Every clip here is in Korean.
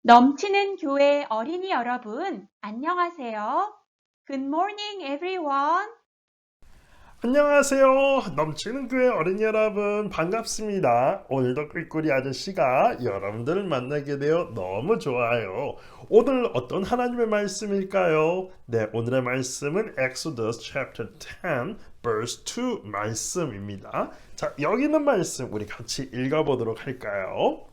넘치는 교회 어린이 여러분, 안녕하세요. Good morning, everyone. 안녕하세요. 넘치는 교회 어린이 여러분 반갑습니다. 오늘도 꿀꿀이 아저씨가 여러분들을 만나게 되어 너무 좋아요. 오늘 어떤 하나님의 말씀일까요? 네, 오늘의 말씀은 Exodus chapter 10 verse 2 말씀입니다. 자, 여기 있는 말씀 우리 같이 읽어보도록 할까요?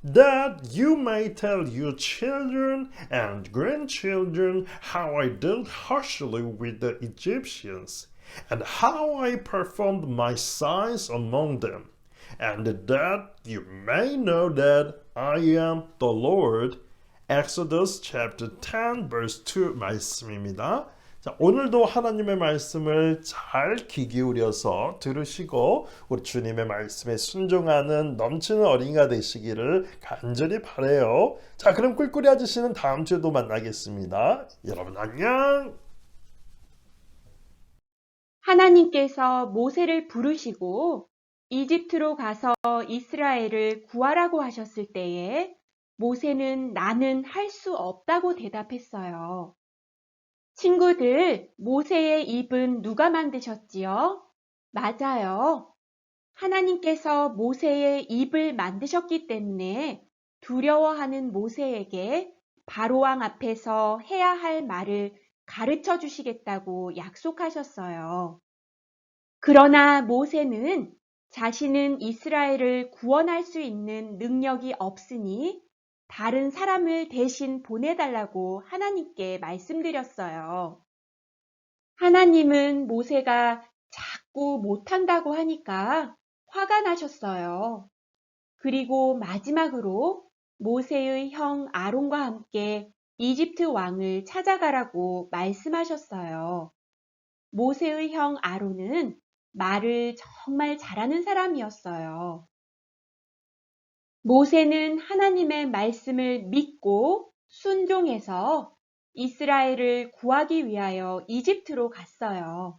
That you may tell your children and grandchildren how I dealt harshly with the Egyptians, and how I performed my signs among them, and that you may know that I am the Lord. Exodus chapter 10 verse 2 말씀입니다. 자, 오늘도 하나님의 말씀을 잘 귀 기울여서 들으시고 우리 주님의 말씀에 순종하는 넘치는 어린이가 되시기를 간절히 바라요. 자, 그럼 꿀꿀이 아저씨는 다음 주에도 만나겠습니다. 여러분 안녕. 하나님께서 모세를 부르시고 이집트로 가서 이스라엘을 구하라고 하셨을 때에 모세는 나는 할 수 없다고 대답했어요. 친구들, 모세의 입은 누가 만드셨지요? 맞아요. 하나님께서 모세의 입을 만드셨기 때문에 두려워하는 모세에게 바로왕 앞에서 해야 할 말을 가르쳐 주시겠다고 약속하셨어요. 그러나 모세는 자신은 이스라엘을 구원할 수 있는 능력이 없으니 다른 사람을 대신 보내달라고 하나님께 말씀드렸어요. 하나님은 모세가 자꾸 못한다고 하니까 화가 나셨어요. 그리고 마지막으로 모세의 형 아론과 함께 이집트 왕을 찾아가라고 말씀하셨어요. 모세의 형 아론은 말을 정말 잘하는 사람이었어요. 모세는 하나님의 말씀을 믿고 순종해서 이스라엘을 구하기 위하여 이집트로 갔어요.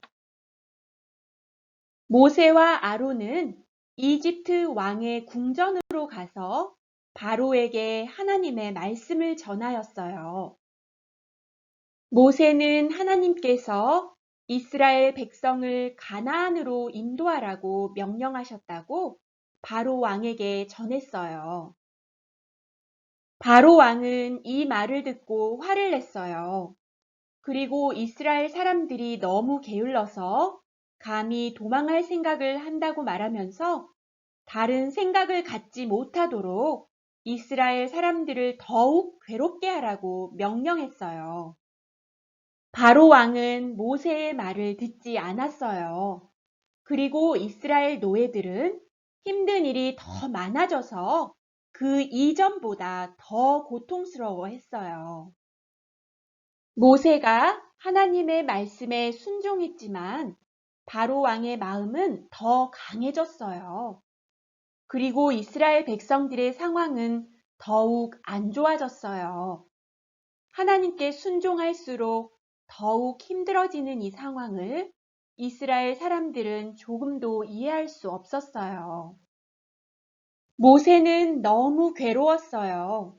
모세와 아론은 이집트 왕의 궁전으로 가서 바로에게 하나님의 말씀을 전하였어요. 모세는 하나님께서 이스라엘 백성을 가나안으로 인도하라고 명령하셨다고 바로 왕에게 전했어요. 바로 왕은 이 말을 듣고 화를 냈어요. 그리고 이스라엘 사람들이 너무 게을러서 감히 도망할 생각을 한다고 말하면서 다른 생각을 갖지 못하도록 이스라엘 사람들을 더욱 괴롭게 하라고 명령했어요. 바로 왕은 모세의 말을 듣지 않았어요. 그리고 이스라엘 노예들은 힘든 일이 더 많아져서 그 이전보다 더 고통스러워했어요. 모세가 하나님의 말씀에 순종했지만 바로 왕의 마음은 더 강해졌어요. 그리고 이스라엘 백성들의 상황은 더욱 안 좋아졌어요. 하나님께 순종할수록 더욱 힘들어지는 이 상황을 이스라엘 사람들은 조금도 이해할 수 없었어요. 모세는 너무 괴로웠어요.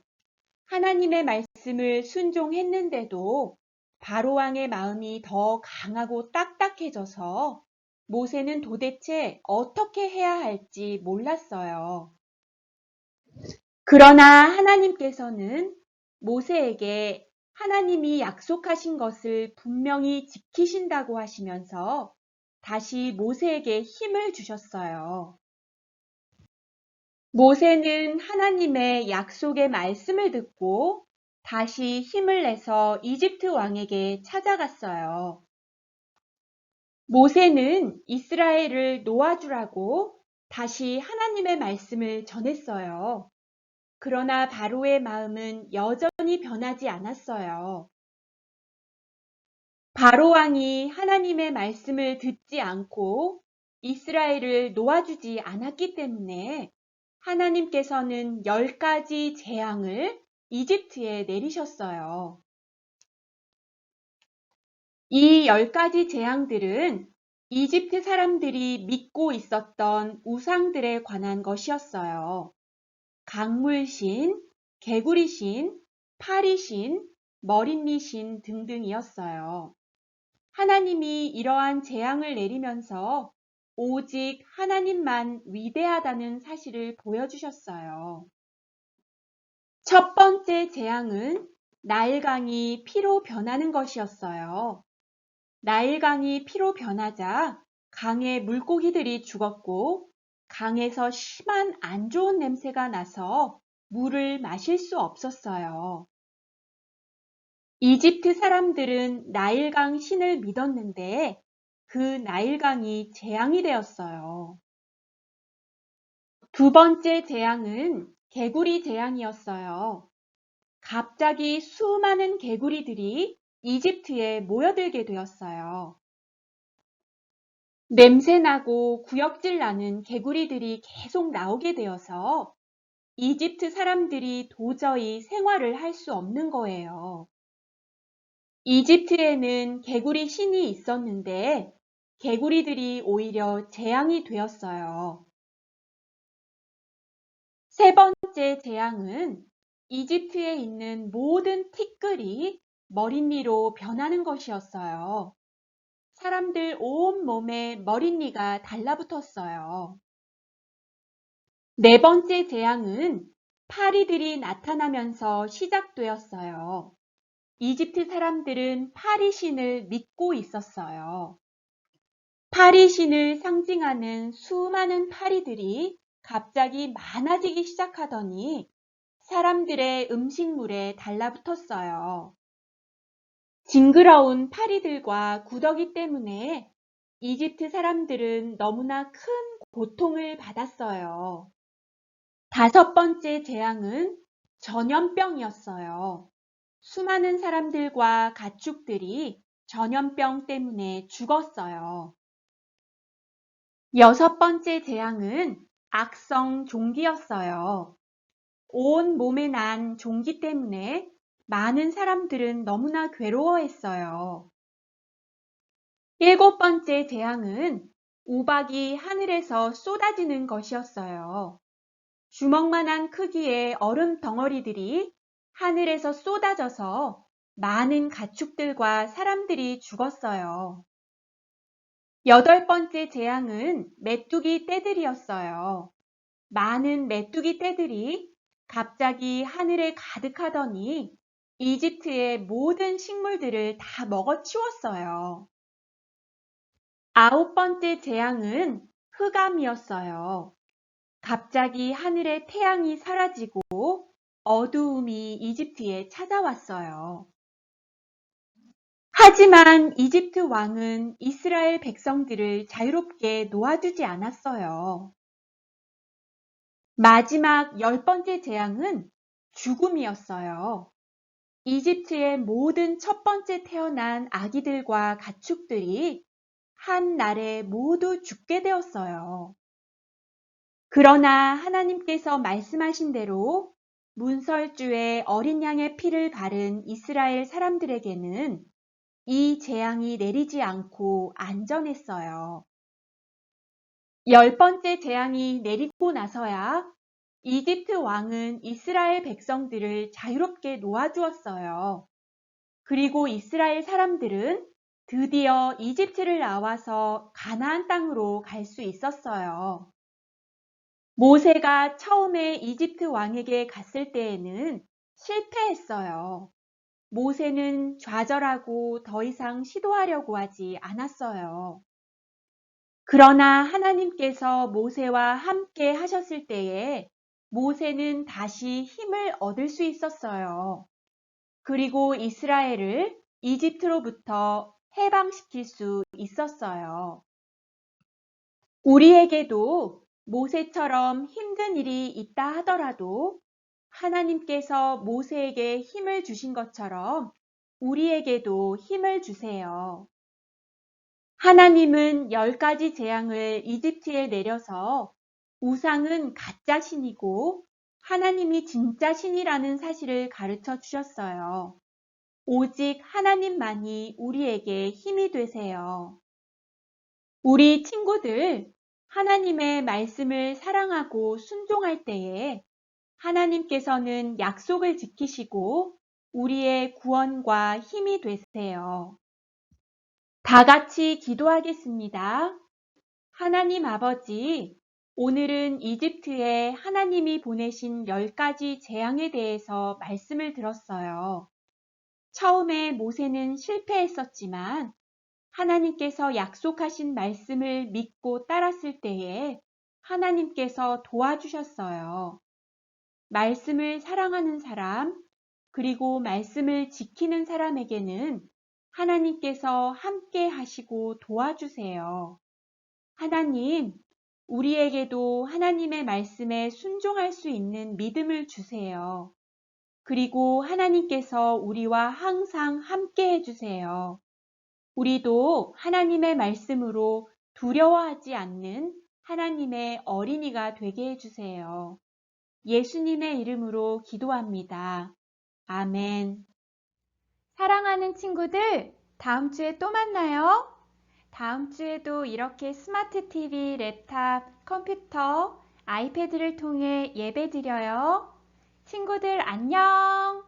하나님의 말씀을 순종했는데도 바로왕의 마음이 더 강하고 딱딱해져서 모세는 도대체 어떻게 해야 할지 몰랐어요. 그러나 하나님께서는 모세에게 하나님이 약속하신 것을 분명히 지키신다고 하시면서 다시 모세에게 힘을 주셨어요. 모세는 하나님의 약속의 말씀을 듣고 다시 힘을 내서 이집트 왕에게 찾아갔어요. 모세는 이스라엘을 놓아주라고 다시 하나님의 말씀을 전했어요. 그러나 바로의 마음은 여전히 변하지 않았어요. 바로 왕이 하나님의 말씀을 듣지 않고 이스라엘을 놓아주지 않았기 때문에 하나님께서는 10가지 재앙을 이집트에 내리셨어요. 이 10가지 재앙들은 이집트 사람들이 믿고 있었던 우상들에 관한 것이었어요. 강물신, 개구리신, 파리신, 머릿니신 등등이었어요. 하나님이 이러한 재앙을 내리면서 오직 하나님만 위대하다는 사실을 보여주셨어요. 첫 번째 재앙은 나일강이 피로 변하는 것이었어요. 나일강이 피로 변하자 강의 물고기들이 죽었고 강에서 심한 안 좋은 냄새가 나서 물을 마실 수 없었어요. 이집트 사람들은 나일강 신을 믿었는데 그 나일강이 재앙이 되었어요. 두 번째 재앙은 개구리 재앙이었어요. 갑자기 수많은 개구리들이 이집트에 모여들게 되었어요. 냄새나고 구역질 나는 개구리들이 계속 나오게 되어서 이집트 사람들이 도저히 생활을 할 수 없는 거예요. 이집트에는 개구리 신이 있었는데 개구리들이 오히려 재앙이 되었어요. 세 번째 재앙은 이집트에 있는 모든 티끌이 머릿니로 변하는 것이었어요. 사람들 온 몸에 머릿니가 달라붙었어요. 네 번째 재앙은 파리들이 나타나면서 시작되었어요. 이집트 사람들은 파리신을 믿고 있었어요. 파리신을 상징하는 수많은 파리들이 갑자기 많아지기 시작하더니 사람들의 음식물에 달라붙었어요. 징그러운 파리들과 구더기 때문에 이집트 사람들은 너무나 큰 고통을 받았어요. 다섯 번째 재앙은 전염병이었어요. 수많은 사람들과 가축들이 전염병 때문에 죽었어요. 여섯 번째 재앙은 악성 종기였어요. 온 몸에 난 종기 때문에 많은 사람들은 너무나 괴로워했어요. 일곱 번째 재앙은 우박이 하늘에서 쏟아지는 것이었어요. 주먹만한 크기의 얼음 덩어리들이 하늘에서 쏟아져서 많은 가축들과 사람들이 죽었어요. 여덟 번째 재앙은 메뚜기 떼들이었어요. 많은 메뚜기 떼들이 갑자기 하늘에 가득하더니 이집트의 모든 식물들을 다 먹어치웠어요. 아홉 번째 재앙은 흑암이었어요. 갑자기 하늘의 태양이 사라지고 어두움이 이집트에 찾아왔어요. 하지만 이집트 왕은 이스라엘 백성들을 자유롭게 놓아두지 않았어요. 마지막 열 번째 재앙은 죽음이었어요. 이집트의 모든 첫 번째 태어난 아기들과 가축들이 한 날에 모두 죽게 되었어요. 그러나 하나님께서 말씀하신 대로 문설주에 어린 양의 피를 바른 이스라엘 사람들에게는 이 재앙이 내리지 않고 안전했어요. 열 번째 재앙이 내리고 나서야 이집트 왕은 이스라엘 백성들을 자유롭게 놓아주었어요. 그리고 이스라엘 사람들은 드디어 이집트를 나와서 가나안 땅으로 갈 수 있었어요. 모세가 처음에 이집트 왕에게 갔을 때에는 실패했어요. 모세는 좌절하고 더 이상 시도하려고 하지 않았어요. 그러나 하나님께서 모세와 함께 하셨을 때에 모세는 다시 힘을 얻을 수 있었어요. 그리고 이스라엘을 이집트로부터 해방시킬 수 있었어요. 우리에게도 모세처럼 힘든 일이 있다 하더라도 하나님께서 모세에게 힘을 주신 것처럼 우리에게도 힘을 주세요. 하나님은 10가지 재앙을 이집트에 내려서 우상은 가짜 신이고 하나님이 진짜 신이라는 사실을 가르쳐 주셨어요. 오직 하나님만이 우리에게 힘이 되세요. 우리 친구들, 하나님의 말씀을 사랑하고 순종할 때에 하나님께서는 약속을 지키시고 우리의 구원과 힘이 되세요. 다 같이 기도하겠습니다. 하나님 아버지, 오늘은 이집트에 하나님이 보내신 10가지 재앙에 대해서 말씀을 들었어요. 처음에 모세는 실패했었지만 하나님께서 약속하신 말씀을 믿고 따랐을 때에 하나님께서 도와주셨어요. 말씀을 사랑하는 사람, 그리고 말씀을 지키는 사람에게는 하나님께서 함께 하시고 도와주세요. 하나님, 우리에게도 하나님의 말씀에 순종할 수 있는 믿음을 주세요. 그리고 하나님께서 우리와 항상 함께 해주세요. 우리도 하나님의 말씀으로 두려워하지 않는 하나님의 어린이가 되게 해주세요. 예수님의 이름으로 기도합니다. 아멘. 사랑하는 친구들, 다음 주에 또 만나요. 다음 주에도 이렇게 스마트 TV, 랩탑, 컴퓨터, 아이패드를 통해 예배 드려요. 친구들 안녕!